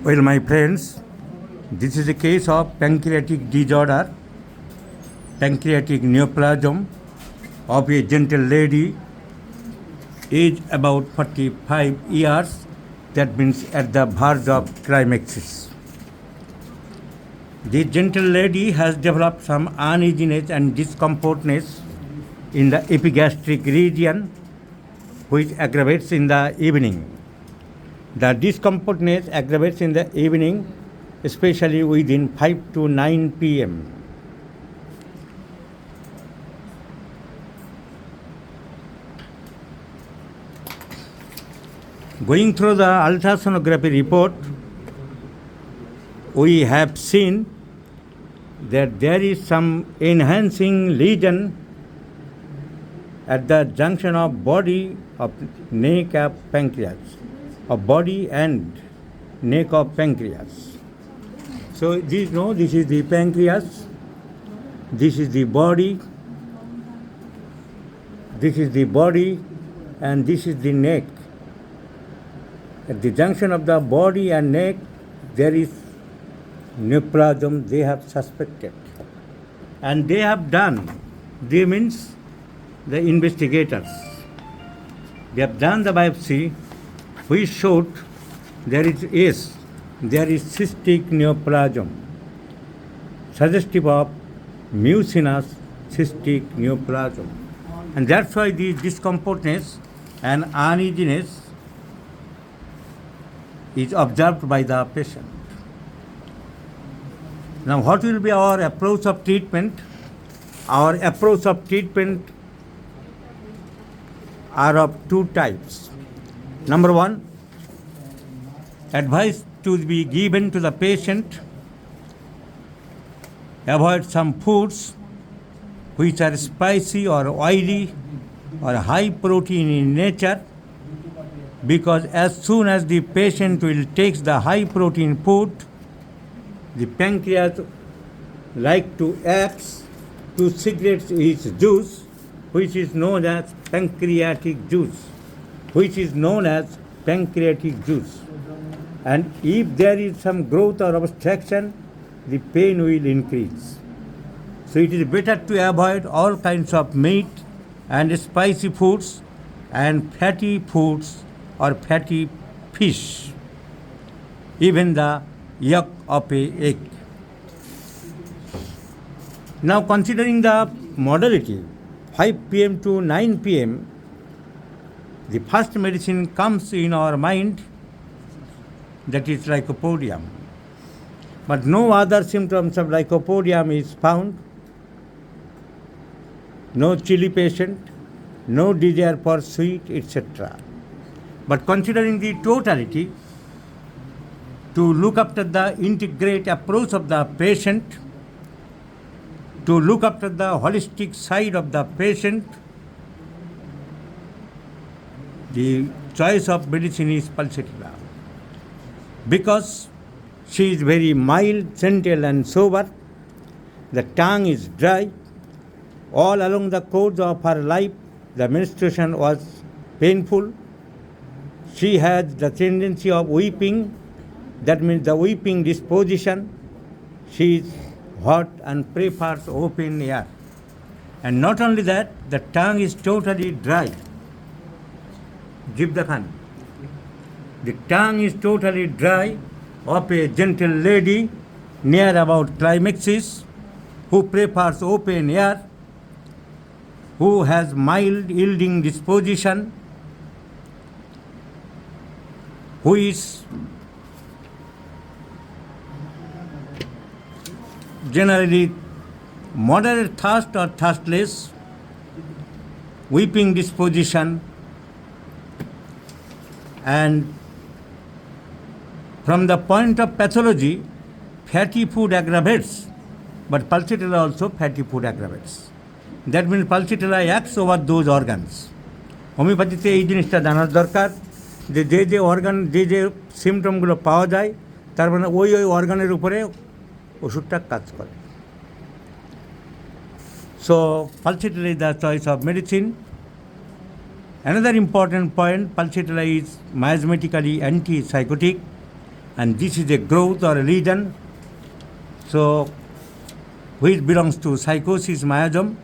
Well, my friends, this is a case of pancreatic disorder, pancreatic neoplasm of a gentle lady, age about 45 years, that means at the verge of climaxis. This gentle lady has developed some uneasiness and discomfortness in the epigastric region, which aggravates in the evening. The discomfortness aggravates in the evening, especially within 5 to 9 p.m. Going through the ultrasonography report, we have seen that there is some enhancing lesion at the junction of body of neck of pancreas, of body and neck of pancreas. So this is the pancreas, this is the body, and this is the neck. At the junction of the body and neck, there is neoplasm they have suspected. And they have done, they means the investigators, they have done the biopsy, which showed there is cystic neoplasm, suggestive of mucinous cystic neoplasm. And that's why the discomfortness and uneasiness is observed by the patient. Now, what will be our approach of treatment? Our approach of treatment are of two types. Number one, advice to be given to the patient: avoid some foods which are spicy or oily or high protein in nature, because as soon as the patient will take the high protein food, the pancreas like to act to secrete its juice, which is known as pancreatic juice, and if there is some growth or obstruction, the pain will increase. So it is better to avoid all kinds of meat and spicy foods and fatty foods or fatty fish, even the yolk of an egg. Now, considering the modality 5 p.m. to 9 p.m., the first medicine comes in our mind, that is lycopodium. But no other symptoms of lycopodium is found. No chilly patient, no desire for sweet, etc. But considering the totality, to look after the integrate approach of the patient, to look after the holistic side of the patient, the choice of medicine is pulsatilla, because she is very mild, gentle and sober. The tongue is dry. All along the course of her life, the menstruation was painful. She has the tendency of weeping, that means the weeping disposition. She is hot and prefers open air. And not only that, the tongue is totally dry. Jibda Khan. The tongue is totally dry of a gentle lady near about climaxis, who prefers open air, who has mild yielding disposition, who is generally moderate thirst or thirstless, weeping disposition, and from the point of pathology, fatty food aggravates, but pulsatilla also fatty food aggravates. That means pulsatilla acts over those organs. হোমিওপ্যাথিতে এই জিনিসটা জানার দরকার যে যে organ যে সিমটমগুলো পাওয়া যায়, তার মানে ওই অর্গানের উপরে ওষুধটা কাজ করে। So pulsatilla is the choice of medicine. Another important point, pulsatilla is miasmatically antipsychotic. and this is a growth or a lesion, so which belongs to psychosis miasm.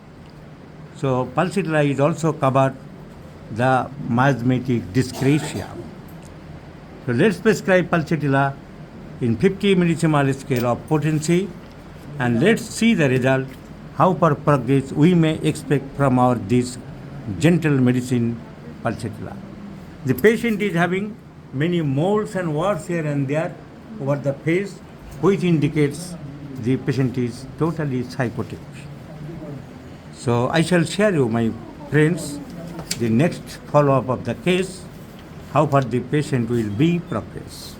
So pulsatilla is also covered the miasmatic dyscrasia. So let's prescribe pulsatilla in 50 millisiemens scale of potency, and let's see the result, how far progress we may expect from our this gentle medicine pulsatilla. The patient is having many moles and warts here and there over the face, which indicates the patient is totally psychotic. So I shall share you, my friends, the next follow-up of the case, how far the patient will be progress.